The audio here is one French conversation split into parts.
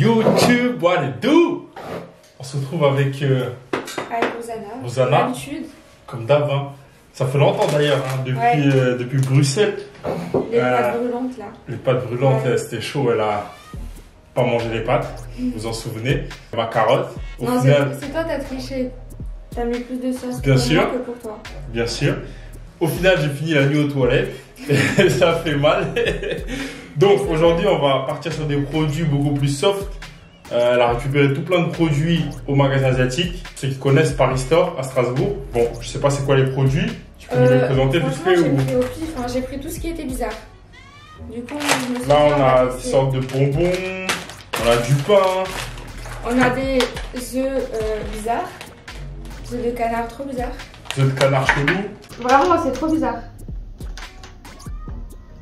YouTube, what it do? On se retrouve avec Rosanna, comme d'hab. Hein. Ça fait longtemps d'ailleurs, hein, depuis Bruxelles. Les pâtes brûlantes là. Les pâtes brûlantes, c'était chaud, elle a pas mangé les pâtes, vous vous en souvenez. Ma carotte. Non, final... c'est toi, t'as triché. T'as mis plus de sauce bien pour sûr, moi que pour toi. Bien sûr. Au final, j'ai fini la nuit aux toilettes. Et ça fait mal. Donc aujourd'hui, on va partir sur des produits beaucoup plus soft. Elle a récupéré tout plein de produits au magasin asiatique. Ceux qui connaissent Paris Store à Strasbourg. Bon, je sais pas c'est quoi les produits. Tu peux nous les présenter vite fait ou... Pris au pif, hein, j'ai pris tout ce qui était bizarre. Du coup, je me suis là, on a des sortes de bonbons. On a du pain. On a des œufs bizarres. Des œufs de canard trop bizarres. Des œufs de canard chelou. Vraiment, c'est trop bizarre.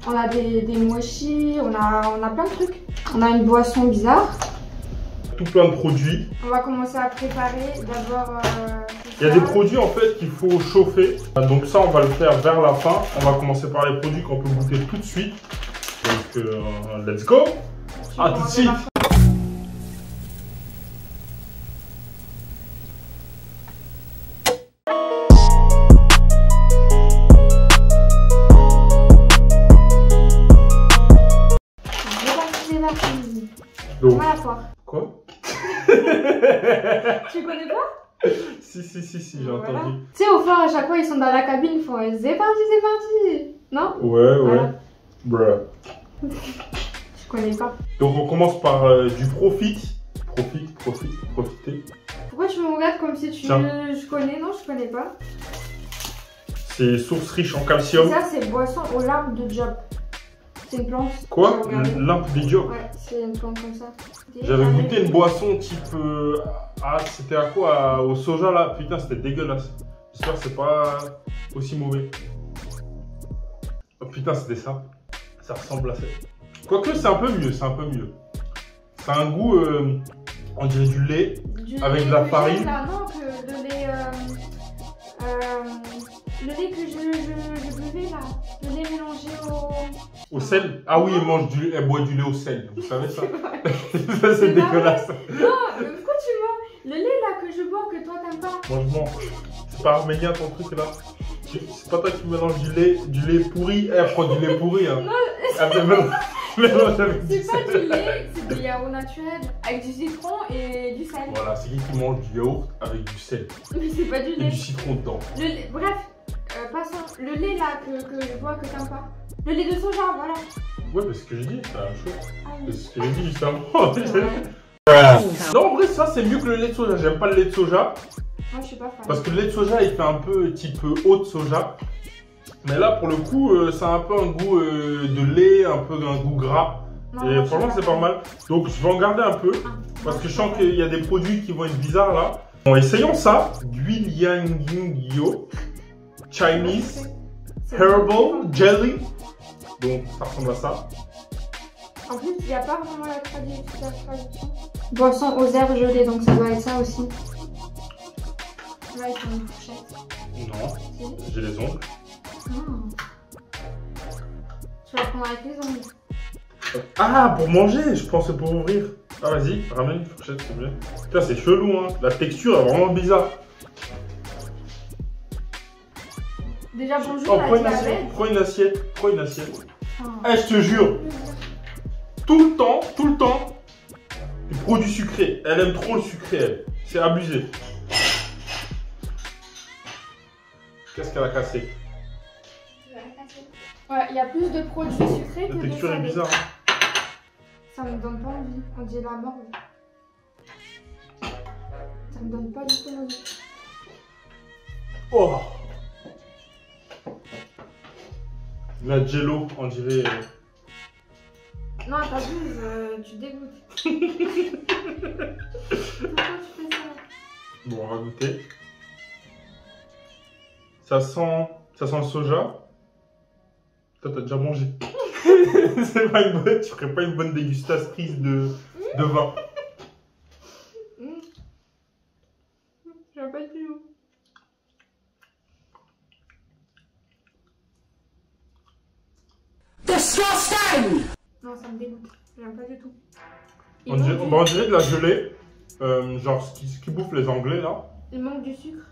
On a des mochis, on a plein de trucs. On a une boisson bizarre. Tout plein de produits. On va commencer à préparer d'abord. Il y a des produits en fait qu'il faut chauffer. Donc ça, on va le faire vers la fin. On va commencer par les produits qu'on peut goûter tout de suite. Donc let's go. À tout de suite. Donc, à la poire. Quoi? Tu connais pas? Si, j'ai entendu. Tu sais, au fond, à chaque fois, ils sont dans la cabine, ils font c'est parti. Non? Ouais. Voilà. Bruh. Je connais pas. Donc, on commence par du profit. Profiter. Pourquoi tu me regardes comme si je connais? Non, je connais pas. C'est source riche en calcium. Et ça, c'est boisson aux larmes de job. C'est une plante. Quoi? Lampe des jobs? Ouais, c'est une plante comme ça. J'avais goûté une boisson type. C'était à quoi? Au soja là? Putain, c'était dégueulasse. J'espère que c'est pas aussi mauvais. Oh putain, c'était ça. Ça ressemble à ça. Quoique, c'est un peu mieux. C'est un goût. On dirait du lait avec de la farine. Là, non, que le lait. Le lait que je buvais là. Le lait mélangé au sel. Ah oui, elle boit du lait au sel. Vous savez ça? Ça, c'est dégueulasse. Non, pourquoi tu mens? Le lait là que je bois, que toi t'aimes pas. Moi je mens. C'est pas arménien ton truc là. C'est pas toi qui mélanges du lait pourri. Elle prend du lait pourri. Hein. Non, c'est pas du lait, c'est du yaourt naturel avec du citron et du sel. Voilà, c'est qui mange du yaourt avec du sel. Mais c'est pas du lait. Et du citron dedans. Bref, passons. Le lait là que je bois que t'aimes pas. Le lait de soja, voilà. Ouais, mais ce que j'ai dit, c'est la même chose. Ah, oui. C'est ce que j'ai dit justement. Non, en vrai, ça c'est mieux que le lait de soja. J'aime pas le lait de soja. Moi, je suis pas fan. Parce que le lait de soja, il fait un peu type eau de soja. Mais là, pour le coup, ça a un peu un goût de lait, un peu un goût gras. Non, et franchement, c'est pas mal. Donc, je vais en garder un peu. Parce que je sens qu'il y a des produits qui vont être bizarres là. Bon, essayons ça. D'huile Yang Chinese Herbal Jelly. Donc, ça ressemble à ça. En plus, il n'y a pas vraiment la traduction. Boisson aux herbes gelées, donc ça doit être ça aussi. Là, ils font une fourchette. Non, j'ai les ongles. Tu vas prendre avec les ongles. Ah, pour manger, je pensais pour ouvrir. Ah, vas-y, ramène une fourchette, s'il te plaît. Putain, c'est chelou, hein. La texture est vraiment bizarre. Déjà, bonjour. Oh, prends une assiette. Eh, je te jure. Tout le temps, des produits sucrés. Elle aime trop le sucré, elle. C'est abusé. Qu'est-ce qu'elle a cassé? Ouais, il y a plus de produits sucrés que de salés. La texture est bizarre. Hein. Ça me donne pas envie. On dirait la mort. Ça me donne pas du tout envie. Oh! La jello, on dirait. Non, t'abuses, tu dégoûtes. Pourquoi tu fais ça? Bon, on va goûter. Ça sent le soja. Toi, t'as déjà mangé. C'est pas une bonne, tu ferais pas une bonne dégustatrice de vin. J'aime pas du tout. Disgusting! Non, ça me dégoûte. J'aime pas du tout. On dirait de la gelée. Genre ce qui bouffe les Anglais là. Il manque du sucre.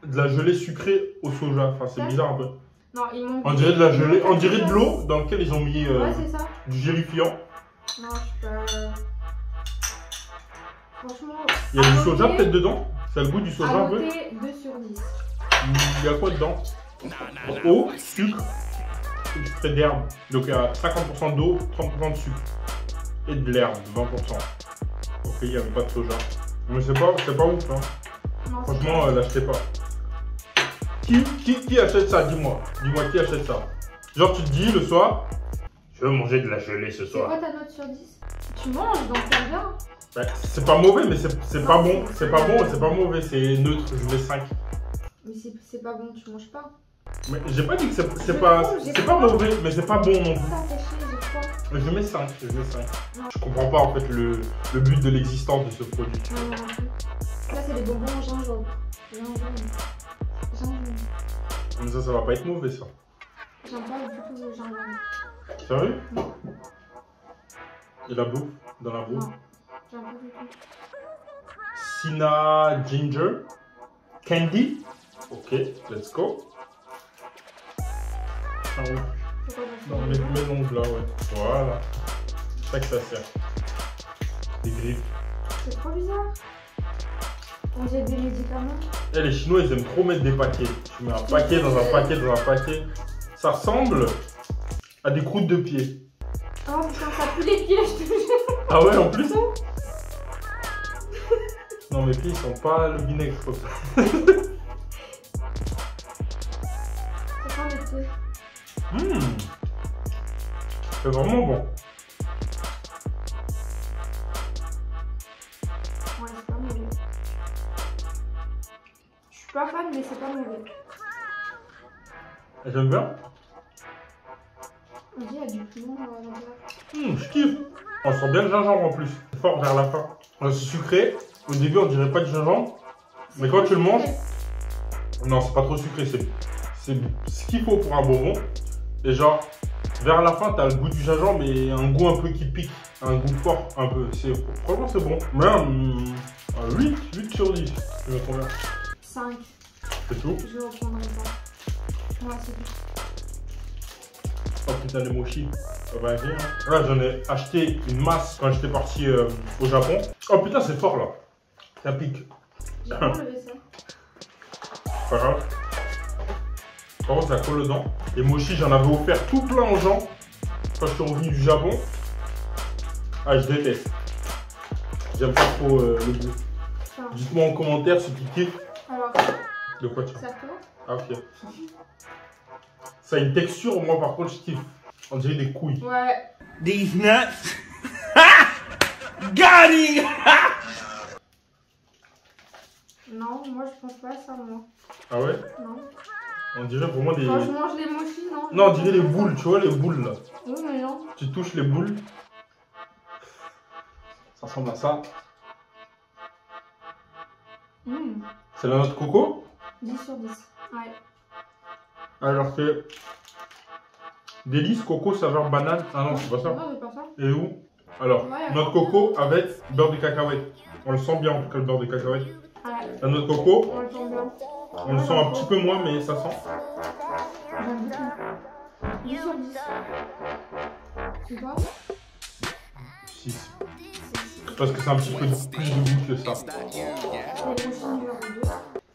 De la gelée sucrée au soja. Enfin, c'est bizarre un peu. Non, il manque. On dirait de la gelée. On dirait de l'eau dans laquelle ils ont mis ouais, c'est ça. du gélifiant. Non, je sais pas. Franchement. Il y a du soja peut-être dedans. C'est le goût du soja un peu. 2 sur 10. Il y a quoi dedans? Eau, sucre, extrait d'herbe. Donc il y a 50% d'eau, 30% de sucre. Et de l'herbe, 20%. Ok, il n'y avait pas de soja. Mais c'est pas ouf, hein. Non, franchement, l'achetez pas. Qui achète ça? Dis-moi. Dis-moi qui achète ça. Genre tu te dis le soir, je veux manger de la gelée ce soir. C'est quoi ta note sur 10? Tu manges, donc t'aimes bien. Ouais, c'est pas mauvais, mais c'est pas bon. C'est pas bon, c'est pas mauvais, c'est neutre, je mets 5. Mais c'est pas bon, tu manges pas. Mais j'ai pas dit que c'est pas mauvais, mais c'est pas bon non plus. Ça fait chier, j'ai froid. Je mets 5, je mets 5. Je comprends pas en fait le but de l'existence de ce produit. Non, non, non. Là, c'est des bonbons au gingembre. Gingembre. Mais ça va pas être mauvais ça. J'aime pas du tout le gingembre. Sérieux? Non. Et la bouffe? Dans la bouffe? Non, j'aime pas du tout. Sina Ginger Candy. Ok, let's go. Ah oui. Non, mes ongles là, ouais. Voilà. C'est ça que ça sert. Des griffes. C'est trop bizarre. On dirait des médicaments. Eh, les Chinois, ils aiment trop mettre des paquets. Tu mets un paquet dans un paquet dans un paquet. Ça ressemble à des croûtes de pied. Oh putain, ça pue les pieds, je te jure. Ah ouais, en plus? Non, mes pieds, ils sont pas le vinaigre. Ça sent les pieds. C'est vraiment bon. Ouais, c'est pas mauvais. Je suis pas fan, mais c'est pas mauvais. J'aime bien. On dit qu'il y a du piment à l'intérieur. Je kiffe. On sent bien le gingembre en plus. C'est fort vers la fin. C'est sucré. Au début, on dirait pas du gingembre. Mais quand tu le manges, non, c'est pas trop sucré. C'est ce qu'il faut pour un bonbon. Et genre, vers la fin, t'as le goût du gingembre et un goût un peu qui pique. Un goût fort un peu. Franchement, c'est bon. Mais 8 sur 10. Tu mets combien? 5. C'est tout? Je reprendrai pas. Ouais, c'est tout. Oh putain, les mochis. Ça va rien. Là, j'en ai acheté une masse quand j'étais parti au Japon. Oh putain, c'est fort là. Ça pique. J'ai pas enlevé ça. Pas grave. Par contre, ça colle dedans. Les mochis, j'en avais offert tout plein aux gens quand je suis revenu du Japon. Ah, je déteste. J'aime pas trop le goût. Dites-moi en commentaire ce qui kiffe. Alors, de quoi tu ça toi? Ah, ok. Ça a une texture, moi par contre, je kiffe. On dirait des couilles. Ouais. These nuts. Got him. Non, moi je pense pas à ça, moi. Ah ouais? Non. On dirait vraiment des. Quand je mange les mochis, non. Non, on dirait les boules, tu vois, les boules là. Oui, mais non. Tu touches les boules. Ça ressemble à ça. C'est la noix de coco? 10 sur 10. Ouais. Alors c'est délice coco saveur banane. Ah non, c'est pas ça. Non, c'est pas ça. Et où? Alors, Ouais, noix de coco avec beurre de cacahuète. On le sent bien en tout cas le beurre de cacahuète. Ouais. La noix de coco, On le sent bien. on le sent un petit peu moins mais ça sent. J'aime beaucoup. 10 sur 10. Tu vois? 6. Parce que c'est un petit peu plus de goût que ça. Les mochis numéro 2.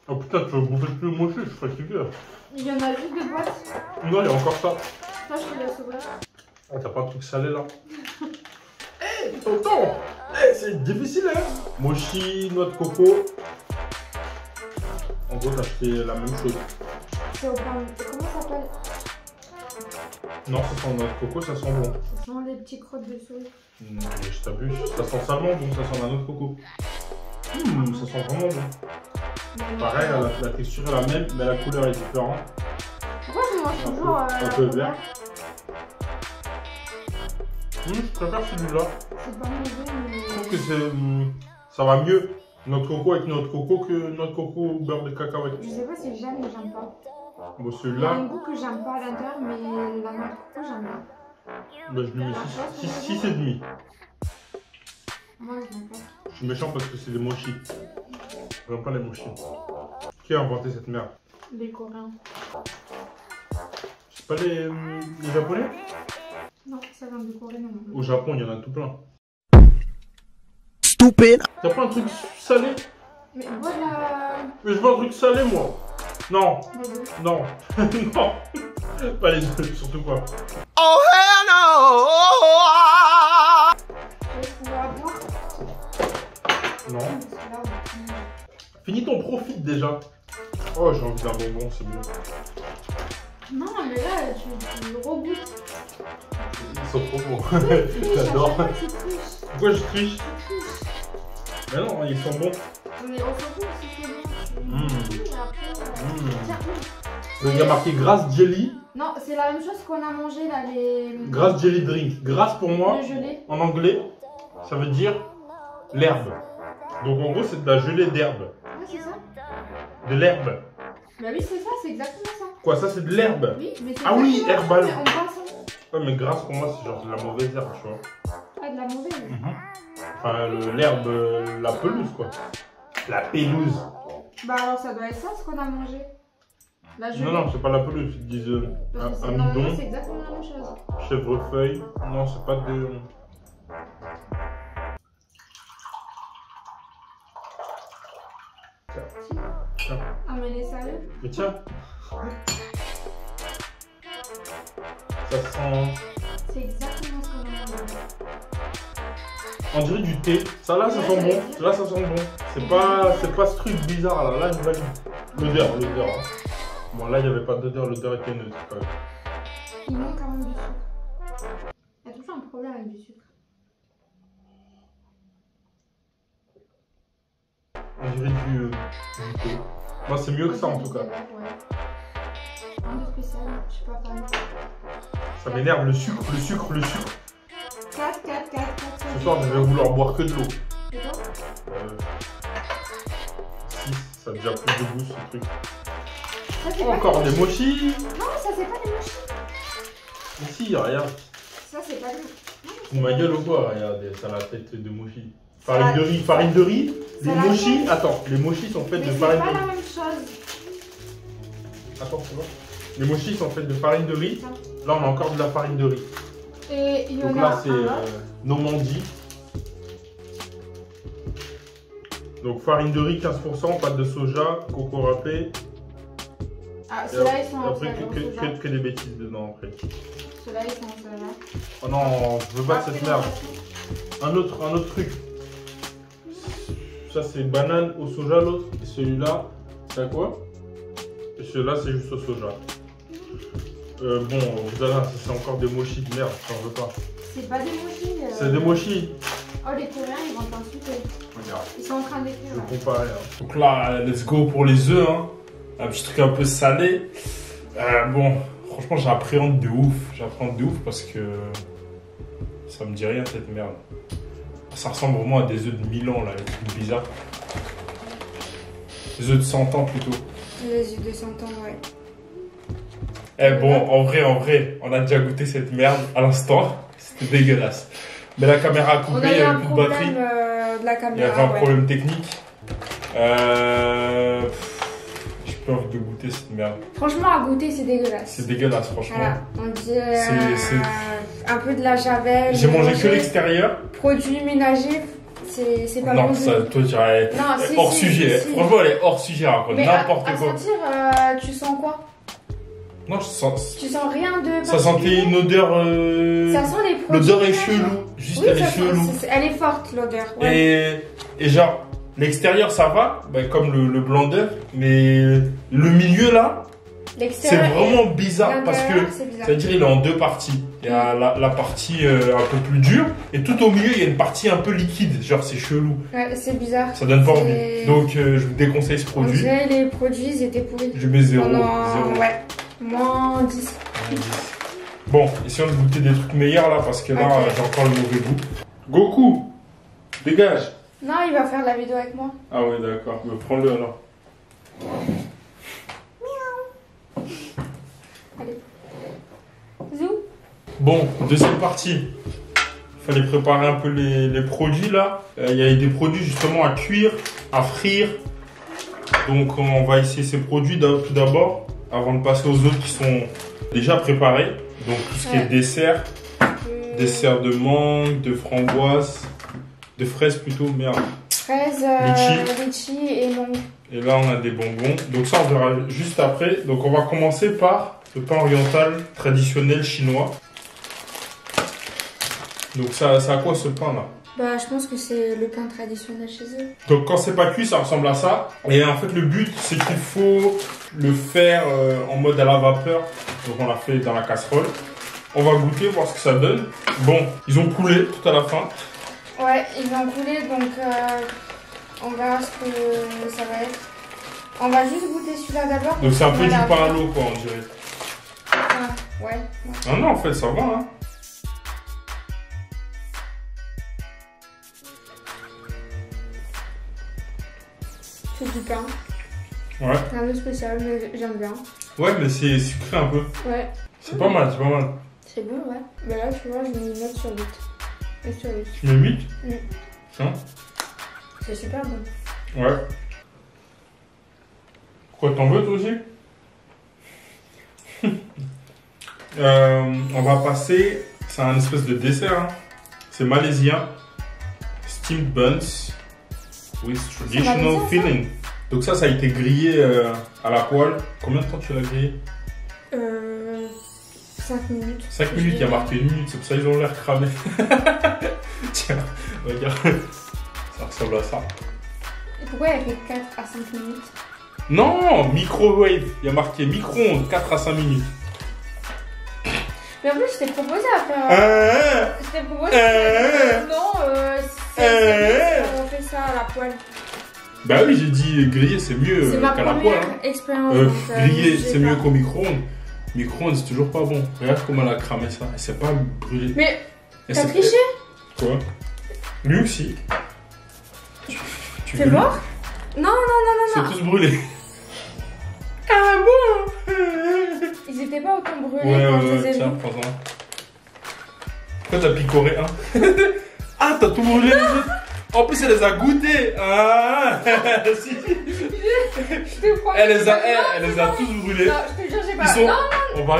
Oh putain, tu vas bouffer plus le mochi, je suis fatigué. Il y en a juste deux boîtes. Non, il y a encore ça. Ça, je te laisse ouvrir. Ah, t'as pas un truc salé là? Hé, tonton! C'est difficile hein? Mochi, noix de coco. En gros, t'as acheté la même chose. C'est au pain. Comment ça s'appelle? Non, ça sent noix de coco, ça sent bon. Ça sent les petits crottes de souris. Non, mais je t'abuse. Ça sent salement, donc ça sent la noix de coco. Ça sent vraiment bon. Pareil, la texture est la même, mais la couleur est différente. Pourquoi je mange toujours un peu vert. Je préfère celui-là. C'est pas mauvais, mais. Je trouve que ça va mieux notre coco avec notre coco que notre coco au beurre de cacahuète. Je sais pas si j'aime, mais j'aime pas. Bon, Il y a celui-là. un goût que j'aime pas à l'intérieur, mais la noix de coco, j'aime bien. Bah, je lui mets 6,5. Moi, je n'aime pas. Je suis méchant parce que c'est des mochis. J'aime pas les mochis. Qui a inventé cette merde? Les Coréens. C'est pas les Japonais? Non, ça vient de Corée, non. Au Japon, il y en a tout plein. Stupide. T'as pas un truc salé? Mais voilà. Mais je veux un truc salé, moi. Non, Les deux. non, non. Pas les deux, surtout pas. Oh hell no. Est-ce qu'on va boire? Non. Parce que là, on va finir. Finis ton profit déjà. Oh, j'ai envie d'un bonbon, c'est bon. Non, mais là, tu reboutes. Ils sont trop bons. J'adore. J'adore. Pourquoi je triche? Mais non, ils sont bons. Mais on s'en fout si c'est bon. Mmh. Et après, tiens, Il y a marqué Grass Jelly. non, c'est la même chose qu'on a mangé là, les. Grass Jelly Drink. Grass pour moi, Le gelé. en anglais, ça veut dire l'herbe. Donc en gros, c'est de la gelée d'herbe. Ouais, c'est ça. De l'herbe. Bah oui, c'est ça, c'est exactement ça. Quoi, ça c'est de l'herbe? Oui, mais c'est Ah oui, exactement ça, herbal. mais en boisson. Ouais, mais grasse pour moi, c'est genre de la mauvaise herbe, tu vois. Ah, de la mauvaise. Enfin, l'herbe, la pelouse, quoi. La pelouse. Bah alors, ça doit être ça ce qu'on a mangé. La gelée. Non, non, c'est pas la pelouse, ils disent Parce que amidon, normalement, c'est exactement la même chose. chèvrefeuille. Non, c'est pas de. Tiens. Ah, mais les sérieux? Mais tiens. Ça sent. C'est exactement ce qu'on a mangé. On dirait du thé. Ça là, ça sent bon. Là, ça sent bon. C'est pas ce truc bizarre là. Là, je valide. L'odeur. Hein. Bon, là, il n'y avait pas d'odeur. L'odeur était neutre quand même. Il manque quand même du sucre. Il y a toujours un problème avec du sucre. On dirait du thé. Moi, c'est mieux que ça en tout cas. Ouais. Rien de spécial, je suis pas fan. Ça m'énerve, le sucre. 4. Ce soir, je vais vouloir boire que de l'eau. Et toi? 6, ça a déjà plus de goût ce truc. Ça, c'est Oh, pas encore des des mochis. Non, ça c'est pas des mochis. Mais si, regarde. Ça c'est pas des. Sous ma gueule ou quoi? Regardez, ça a la tête de mochi. Ça Farine de riz. Les ça la mochis, fait. attends, les mochis sont faits Mais de c'est farine pas de la riz. même chose. Attends, tu vois. Les mochis sont faits de farine de riz. Là, on a encore de la farine de riz. Et il y en Donc a là, c'est un là. Normandie. Donc farine de riz 15%, pâte de soja, coco râpé. Ah, Et ceux-là ils sont en après, soja. que des bêtises dedans après. Ceux-là ils sont en soja. Oh non, je veux pas de cette merde. Un autre truc. Ça c'est banane au soja l'autre. Et celui-là, c'est à quoi? Et celui-là c'est juste au soja. Bon, voilà, ça c'est encore des mochis de merde, j'en veux pas. C'est pas des mochis. C'est des mochis. Oh, les Coréens ils vont t'insulter. Regarde, Ils sont en train d'écrire. je là. vais comparer. Hein. Donc là, let's go pour les œufs. Hein. Un petit truc un peu salé. Bon, franchement, j'appréhende de ouf parce que ça me dit rien cette merde. Ça ressemble vraiment à des œufs de 1000 ans là, des trucs bizarres. Des œufs de 100 ans plutôt. Les yeux de 100 ans, ouais. Eh bon, en vrai, on a déjà goûté cette merde à l'instant. C'était dégueulasse. Mais la caméra a coupé, il n'y avait plus de batterie. De la Il y caméra, avait un problème technique. J'ai plus envie de goûter cette merde. Franchement, à goûter, c'est dégueulasse. C'est dégueulasse, franchement. Voilà, on dirait C'est- un peu de la javel. J'ai mangé que l'extérieur. Produits ménagers, c'est pas Non, bon. ça, toi, tu dirais. Non, si, hors si, sujet. si. Franchement, elle est hors sujet, raconte Mais n'importe à quoi. sentir, tu sens quoi? Non, je sens. Tu sens rien de Ça sentait une odeur. Ça sent les produits. L'odeur est ménagers. chelou. Juste, Oui, elle ça est sent- chelou. elle est forte, l'odeur. Ouais. Et genre, l'extérieur ça va, ben, comme le blanc d'œuf, mais le milieu là, c'est L'extérieur vraiment bizarre parce que l'intérieur, c'est bizarre. c'est-à-dire il est en deux parties. Il y a la partie un peu plus dure et tout au milieu il y a une partie un peu liquide. Genre c'est chelou, Ouais, c'est bizarre. ça donne pas C'est- envie. Donc je vous déconseille ce On produit. dirait les produits, ils étaient pourris. Je mets 0. Ouais, moins 10. Bon, essayons de goûter des trucs meilleurs là parce que là Ok. j'ai encore le mauvais goût. Goku, dégage. Non, il va faire la vidéo avec moi. Ah ouais d'accord, mais prends-le alors. Allez. Zou. Bon, deuxième partie. Il fallait préparer un peu les produits là. Il y avait des produits justement à cuire, à frire. Donc on va essayer ces produits tout d'abord, avant de passer aux autres qui sont déjà préparés. Donc tout ce qui est dessert. Dessert de mangue, de framboise, de fraises plutôt, merde. Fraises, litchi et mangue. Et là on a des bonbons. Donc ça on verra juste après. Donc on va commencer par le pain oriental traditionnel chinois. Donc ça à quoi ce pain là? Bah je pense que c'est le pain traditionnel chez eux. Donc quand c'est pas cuit ça ressemble à ça. Et en fait le but c'est qu'il faut le faire en mode à la vapeur. Donc on l'a fait dans la casserole. On va goûter, voir ce que ça donne. Bon, ils ont coulé tout à la fin. Ouais, ils ont coulé, donc on verra ce que ça va être. On va juste goûter celui-là d'abord. Donc c'est un peu du pain à l'eau, quoi, on dirait. Ah, ouais. Ah non, en fait, ça va, hein. C'est du pain. Ouais. C'est un peu spécial, mais j'aime bien. Ouais, mais c'est sucré un peu. Ouais. C'est pas mal, c'est pas mal. C'est bon, ouais. Mais là, tu vois, je mets une note sur 8. Et sur 8. Tu mets 8 ? Tiens. C'est super bon. Ouais. Quoi, t'en veux toi aussi? On va passer, c'est un espèce de dessert, hein. C'est malaisien. Steamed buns with traditional filling. Donc ça a été grillé à la poêle. Combien de temps tu l'as grillé? 5 minutes. 5 minutes, il y a marqué 1 minute, c'est pour ça qu'ils ont l'air cramés. Tiens, regarde, ça ressemble à ça. Et pourquoi il y a fait 4 à 5 minutes? Non, microwave, il y a marqué micro-ondes 4 à 5 minutes. Mais en plus, je t'ai proposé à faire... Je t'ai proposé non, on fait ça à la poêle. Bah oui, j'ai dit griller, c'est mieux qu'à la poêle. Hein. Expérience. Griller, c'est mieux qu'au micro-ondes. Micro-ondes, c'est toujours pas bon. Regarde comment elle a cramé ça. Elle s'est pas brûlée. Mais t'as triché? Quoi? Lui aussi. C'est mort? Non. C'est tous brûlés. Ah bon? Ils étaient pas autant brûlés quand je les ai vus. Tiens, prends-en. Pourquoi t'as picoré un? Ah, t'as tout brûlé les autres. En plus, elle les a goûtés. Ah, si. Je te crois. Elle les a tous brûlés. Non, je te jure, j'ai pas. Non. On va.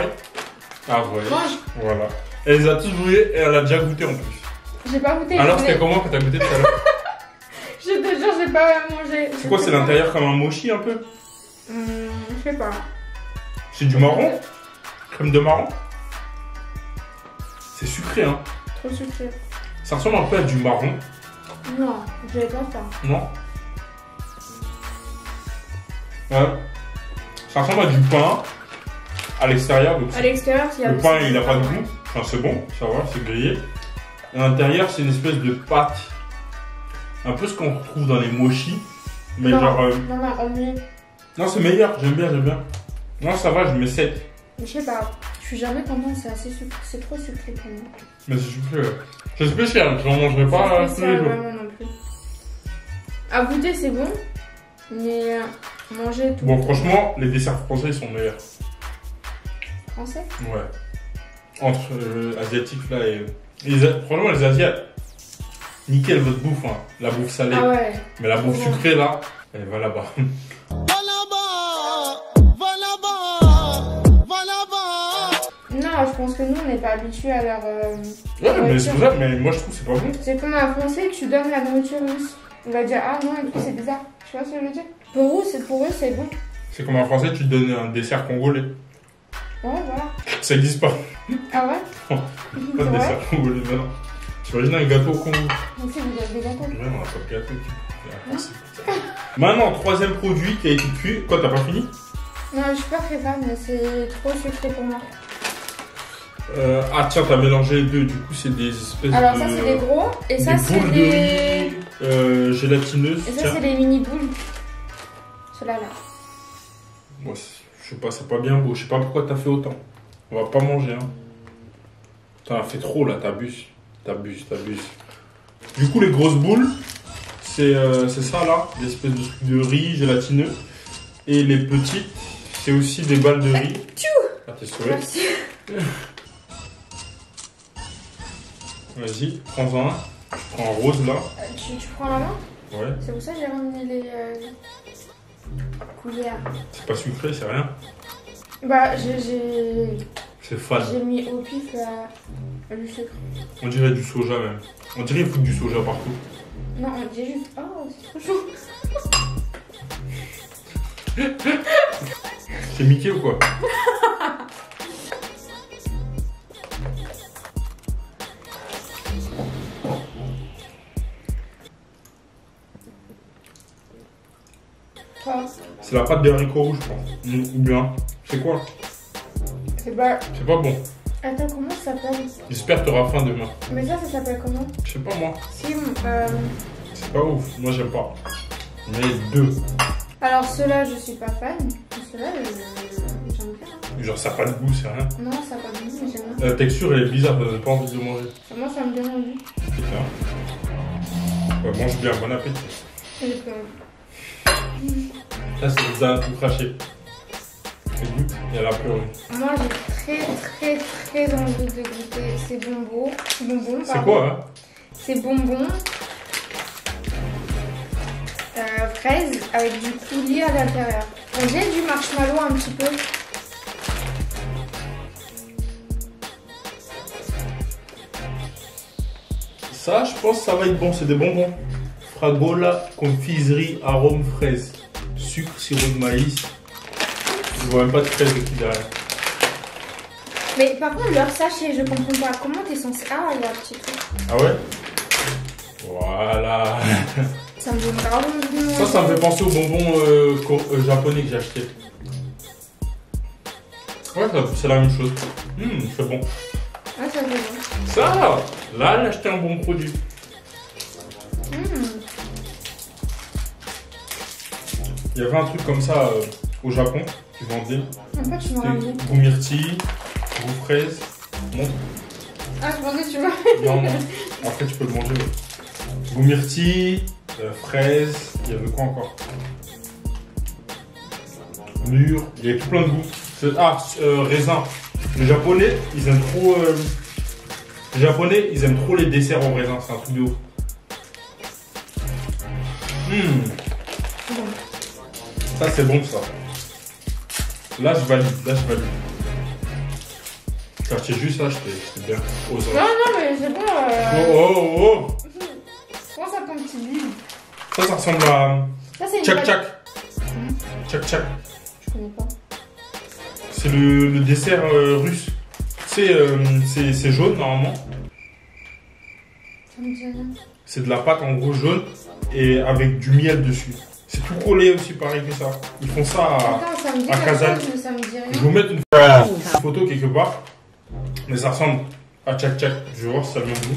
Ah, ouais. Mange. Voilà. Elle les a tous brûlés et elle a déjà goûté en plus. J'ai pas goûté. Alors, c'était comment quand t'as goûté tout à l'heure? Je te jure, j'ai pas mangé. C'est quoi, c'est l'intérieur comme un mochi un peu? Je sais pas. C'est du marron? Crème de marron? C'est sucré, hein? Trop sucré. Ça ressemble un peu à du marron. Non, je vais pas faire. Non? Ouais. Ça ressemble à du pain à l'extérieur. À l'extérieur, il y a le pain, il a pas de goût. Enfin, c'est bon, ça va, c'est grillé. Et à l'intérieur, c'est une espèce de pâte. Un peu ce qu'on retrouve dans les mochis. Mais non, genre. Non, au mieux. Non, c'est meilleur, j'aime bien. Non, ça va, je mets 7. Je sais pas, je suis jamais contente, c'est assez sucré. C'est trop sucré pour moi. Mais c'est sucré. C'est spécial, je n'en mangerai pas tous les jours. Non plus. À goûter, c'est bon. Mais manger tout. Bon, franchement, les desserts français sont meilleurs. Français? Ouais. Entre asiatiques là et. Franchement, les asiates, nickel votre bouffe, hein. La bouffe salée. Ah ouais. Mais la bouffe sucrée là, elle va là-bas. Non, je pense que nous, on n'est pas habitués à leur. Ouais, mais c'est pour ça, mais moi je trouve que c'est pas bon. C'est comme un Français que tu donnes la nourriture russe. On va dire, ah non, et tout, c'est bizarre. Tu vois ce que je veux dire? Pour eux, c'est bon. C'est comme un Français, tu te donnes un dessert congolais. Ouais, voilà. Ça existe pas. Ah ouais? Pas de dessert congolais, mais non. Tu imagines un gâteau au Congo? Donc si vous avez des gâteaux. Ouais, on a pas de gâteau. Maintenant, troisième produit qui a été cuit. Quoi, t'as pas fini? Non, je suis pas très fan, mais c'est trop sucré pour moi. Ah tiens, t'as mélangé les deux, du coup c'est des espèces Alors ça c'est des gros, et ça c'est des... gélatineuses. Et ça c'est des mini boules. Ceux-là là. Moi, je sais pas, c'est pas bien beau, je sais pas pourquoi t'as fait autant. On va pas manger, hein. T'en as fait trop là, t'abuses. Du coup les grosses boules, c'est ça là, des espèces de trucs de riz gélatineux. Et les petites, c'est aussi des balles de riz. Tchou! Ah t'es sauvé. Merci. Vas-y, prends-en un. Je prends un rose là. Tu prends la main? Ouais. C'est pour ça que j'ai ramené les cuillères. C'est pas sucré, c'est rien. Bah, C'est fade. j'ai mis au pif le sucre. On dirait du soja même. On dirait qu'il faut du soja partout. Non, on dit juste. Oh, c'est trop chaud. C'est Mickey ou quoi? Quoi? C'est la pâte de haricots rouges, je pense. Ou bien. C'est quoi? C'est pas. C'est pas bon. Attends, comment ça s'appelle? J'espère que t'auras faim demain. Mais ça s'appelle comment? Je sais pas moi. Si, C'est pas ouf. Moi j'aime pas. Mais deux. alors ceux-là, je suis pas fan. Ceux-là, j'aime bien. Hein. Genre ça a pas de goût, c'est rien. Non, ça n'a pas de goût, mais j'aime bien. La texture elle est bizarre, t'as pas envie de manger. Moi, ça me donne envie. C'est bien. Ouais, mange bien, bon appétit. J'ai peur. Ça c'est le tout craché. C'est goûte et elle a pleuré. Moi, j'ai très envie de goûter ces bonbons. C'est quoi hein? Ces bonbons fraises avec du coulis à l'intérieur. On dirait du marshmallow un petit peu. Ça, je pense que ça va être bon, c'est des bonbons. Fragola, confiserie, arôme fraise. Sucre, sirop de maïs. Je vois même pas de fraise qui derrière. Mais par contre, leur sachet, je comprends pas. Comment t'es censé. Ah, il y a un petit truc. Ah ouais? Voilà. Ça me donne grave envie de manger. Ça me fait penser aux bonbons japonais que j'ai acheté. Ouais, c'est la même chose. C'est bon. Ah, ça fait bon. Ça, là, elle a acheté un bon produit. Il y avait un truc comme ça au Japon qui vendait. En fait, tu m'as ramené. Goût myrtille, goût fraise. Montre. Ah, je pensais que tu m'as. Non, non. Après, tu peux le manger. Ouais. Goût myrtille, fraise. Il y avait quoi encore? Mûr. Il y avait tout plein de goûts. Raisin. Les Japonais, ils aiment trop. Les Japonais, ils aiment trop les desserts au raisin. C'est un truc de ouf. Ça, c'est bon, ça. Là, je valide. Car tu as juste ça, j'étais bien. Non, mais c'est bon. Oh. Comment ça, ton petit livre? Ça ressemble à. Ça, c'est une. Tchak-tchak. Tchak-tchak. Je connais pas. C'est le dessert russe. Tu sais, c'est jaune normalement. Ça me dit rien. C'est de la pâte en gros jaune et avec du miel dessus. C'est tout collé aussi pareil que ça. Ils font ça Attends, ça me dit à quelque Kazan. chose, mais ça me dit rien. Je vais vous mettre une photo quelque part. Mais ça ressemble à tchak-tchak. Je vais voir si ça vient de vous.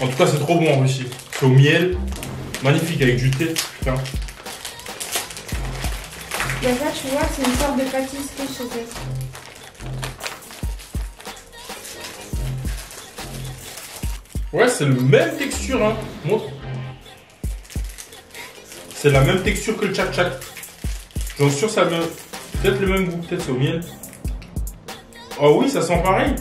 En tout cas, c'est trop bon en Russie. C'est au miel. Magnifique avec du thé. Putain. Il y a ça, tu vois, c'est une sorte de pâtisserie chez eux. Ouais, c'est le même texture, hein. Montre. C'est la même texture que le tchak-tchak. J'en suis sûr ça me... Peut-être le même goût, peut-être c'est au miel. Oh oui, ça sent pareil.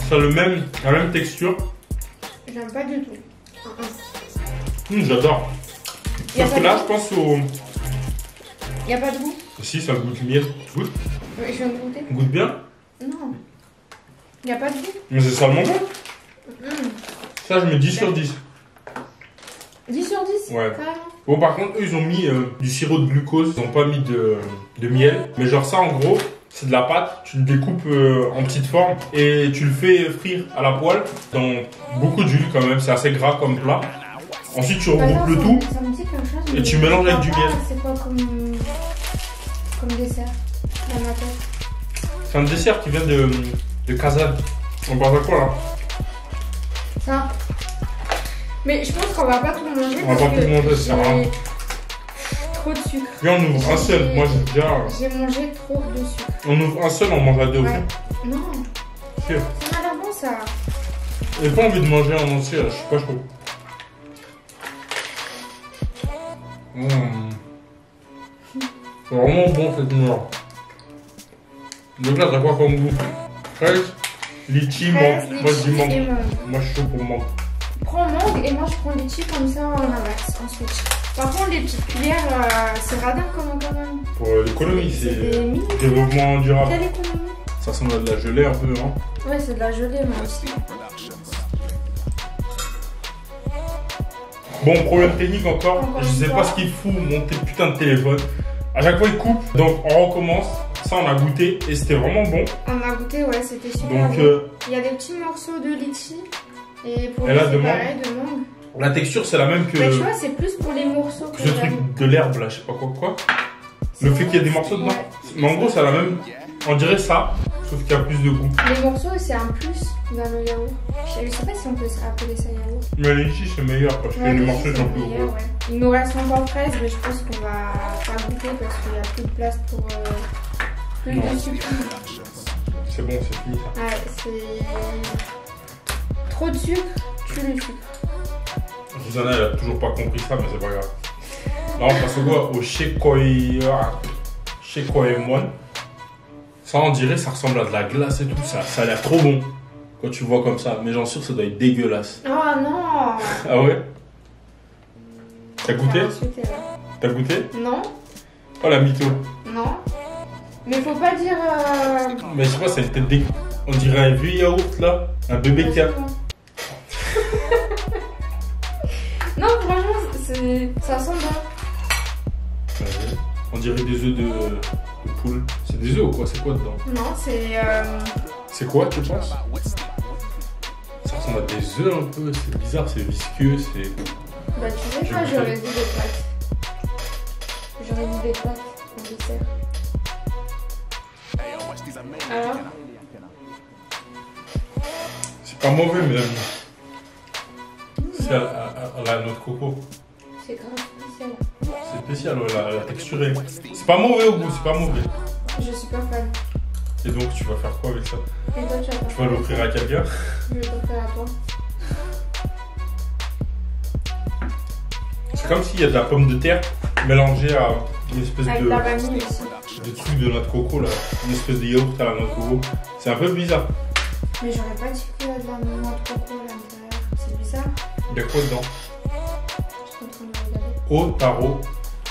Ça a la même texture. J'aime pas du tout. J'adore. Sauf que là, je pense au... Il n'y a pas de goût? Si, ça goûte le miel. Tu goûtes? Je viens de goûter. Goûte bien? Non. Il n'y a pas de goût? Mais c'est salement bon. Ça, je mets 10 sur 10. 10 sur 10? Ouais. Carrément. Bon, par contre, eux, ils ont mis du sirop de glucose. Ils n'ont pas mis de miel. Mais genre ça, en gros, c'est de la pâte. Tu le découpes en petites formes et tu le fais frire à la poêle dans beaucoup d'huile quand même. C'est assez gras comme plat. Ensuite, tu regroupes le tout. Ça me dit quelque chose, et tu mélanges avec du miel. C'est quoi comme dessert dans ma tête? C'est un dessert qui vient de Kazan. On parle de quoi là? Ça. Mais je pense qu'on va pas tout manger. On va pas tout manger, c'est rare. Trop de sucre. Viens, on ouvre un seul. Moi, j'ai déjà. J'ai mangé trop de sucre. On ouvre un seul, on mange à deux. Ouais. Okay. Non. Okay. Ça m'a l'air bon ça. J'ai pas envie de manger en entier, là. Je suis pas chaud. C'est vraiment bon cette noix. Donc là, t'as quoi comme goût? Fraise, litchi, Fraise, mangue. Moi, je dis litchi et mangue. mangue. Moi, je suis chaud pour mangue. Prends mangue et moi je prends litchi comme ça en inverse ensuite. Par contre, les petites cuillères, c'est radin quand même. Pour l'économie, c'est des mini développement durable. Quelle économie? Ça ressemble à de la gelée un peu, hein. Ouais, c'est de la gelée, moi aussi. Bon, problème technique encore. Je sais pas ce qu'il fout, mon putain de téléphone. À chaque fois, il coupe. Donc, on recommence. Ça, on a goûté et c'était vraiment bon. On a goûté, ouais, c'était super Donc, bon. Il y a des petits morceaux de litchi. Et pour lui, c'est pareil, de mangue. La texture, c'est la même que. Mais tu vois, c'est plus pour les morceaux que ce truc de l'herbe là, je sais pas quoi. Le fait qu'il y ait des morceaux dedans. Ouais. Mais en gros, c'est la même. On dirait ça, sauf qu'il y a plus de goût. Les morceaux, c'est un plus dans le yaourt. Je sais pas si on peut appeler ça yaourt. Mais les litchis, c'est meilleur parce que les morceaux sont plus gros. Ouais. Il nous reste encore fraise, mais je pense qu'on va pas goûter parce qu'il n'y a plus de place pour plus de sucre. C'est bon, c'est fini ça. Ouais, c'est. Trop de sucre, tue le sucre. Rosanna, elle a toujours pas compris ça, mais c'est pas grave. Là, on passe au Shekoemon. Ça, on dirait, ça ressemble à de la glace et tout. Ça a l'air trop bon quand tu le vois comme ça. Mais j'en suis sûr, ça doit être dégueulasse. Oh non! Ah ouais? T'as goûté? T'as goûté? Non. Oh la mytho. Non. Mais faut pas dire. Mais je sais pas, ça a une tête dégueu. On dirait un vieux yaourt là. Un bébé qui a. Non, franchement, ça sent bon. On dirait des œufs de poule. C'est des œufs ou quoi? C'est quoi dedans? Non, c'est. C'est quoi, tu penses? Ça ressemble à des œufs un peu. C'est bizarre, c'est visqueux, c'est. Bah, tu sais quoi, j'aurais dit des pâtes. J'aurais dit des pâtes en dessert. Alors? C'est pas mauvais, mais. C'est à la noix de coco. C'est grave spécial. C'est spécial, ouais, la texture est. C'est pas mauvais au goût, c'est pas mauvais. Je suis pas fan. Et donc, tu vas faire quoi avec ça? Et toi, tu vas l'offrir à quelqu'un? Je vais t'offrir à toi. C'est comme s'il y a de la pomme de terre mélangée à une espèce avec de. la vanille aussi. De truc de noix de coco là. Une espèce de yaourt à la noix de coco. C'est un peu bizarre. Mais j'aurais pas dit qu'il y a de la noix de coco à l'intérieur. C'est bizarre. Il y a quoi dedans? Je suis en train de regarder. Eau, taro,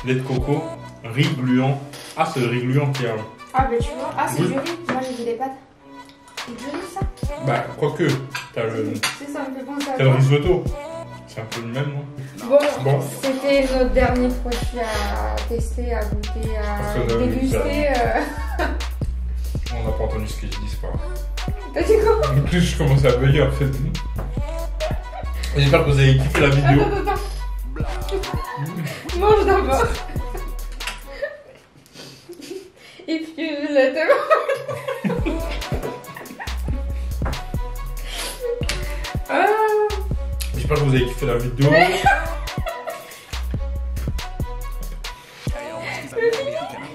lait de coco, riz gluant. Ah, c'est le riz gluant qui a. Ah, mais tu vois. Ah, c'est Oui. du riz. Moi, j'ai dit des pâtes. C'est du riz, ça? Bah, quoique. T'as le. C'est ça, me fait penser à T'as le toi. risotto. C'est un peu le même, non? Bon. C'était notre dernier produit à tester, à goûter, à déguster. On n'a pas entendu ce que j'ai dit, c'est pas grave. T'as dit quoi? En plus, je commence à venir en fait. J'espère que vous avez kiffé la vidéo. Attends. Mange d'abord. Et puis le thème. J'espère que vous avez kiffé la vidéo.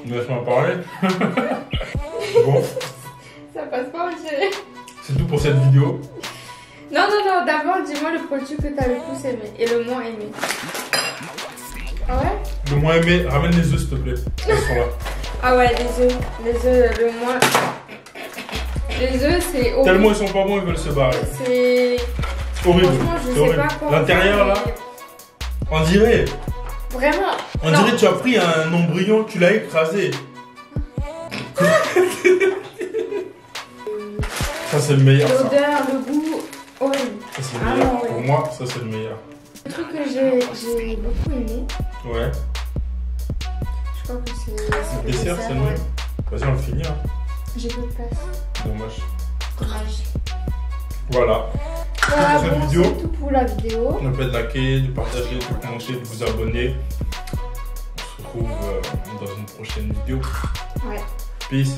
Laisse-moi parler. Bon. Ça passe pas, on dirait. C'est tout pour cette vidéo. Non, d'abord dis-moi le produit que t'as le plus aimé et le moins aimé. Ah ouais? Le moins aimé, ramène les œufs s'il te plaît. Ils sont là. Ah ouais, les œufs, le moins. Les œufs, c'est horrible. Tellement ils sont pas bons, ils veulent se barrer. C'est horrible. Franchement, je sais horrible. pas quoi. L'intérieur là, on dirait. Vraiment. On dirait que tu as pris un embryon, tu l'as écrasé. Ça c'est le meilleur. L'odeur, le goût, horrible. Ça c'est le meilleur. Non, ouais. Pour moi, ça c'est le meilleur. Le truc que j'ai beaucoup aimé, Ouais. je crois que c'est Le dessert, c'est le ouais. mieux. Vas-y, on le finit. Hein. J'ai peu de place. Dommage. Dommage. Voilà. Voilà, pour cette bon, vidéo. c'est tout pour la vidéo. Ne pas de liker, de partager, de commenter, de vous abonner. On se retrouve dans une prochaine vidéo. Ouais. Peace.